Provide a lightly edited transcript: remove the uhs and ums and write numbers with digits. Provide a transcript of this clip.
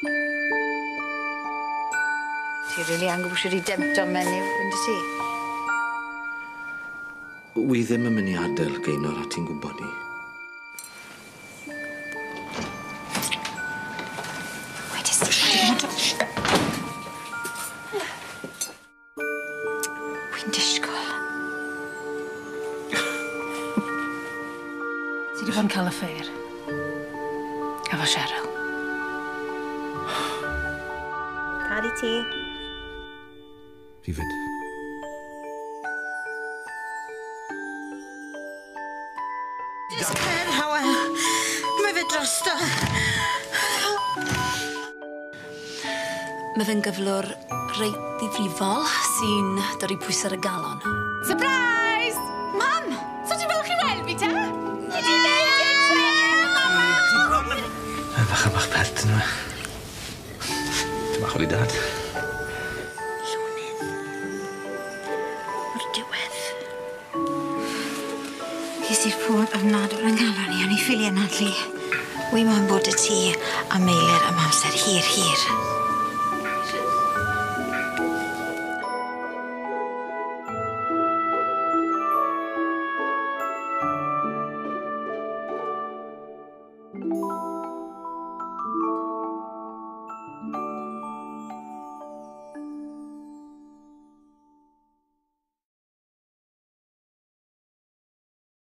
Ti rili angen gwybod i dempto menyw, ynddi ti? Wi ddim yn mynd i adael Gaynor a ti'n gwybod ni. Wedys ti. Wy'n disgwyl. Ti di bod yn cael affair? Efo Cheryl? Cad i ti. Fi fyd. Just cer, Hywel. Mae fe drosto. Mae fe'n gyflwr reit ddifrifol sy'n dod i pwysau y galon. Surprise! Mam! So ti'n fel chi weld fi te? Ti neud e'n tre! Mae'n bach pet yn yma. Ti'n bach wedi dad. Llonydd. O'r diwedd. Ges i'r pwb ofnadw yn galon ni, o'n i ffili anadlu. Wy moyn bod y ti a meilir am amser hir.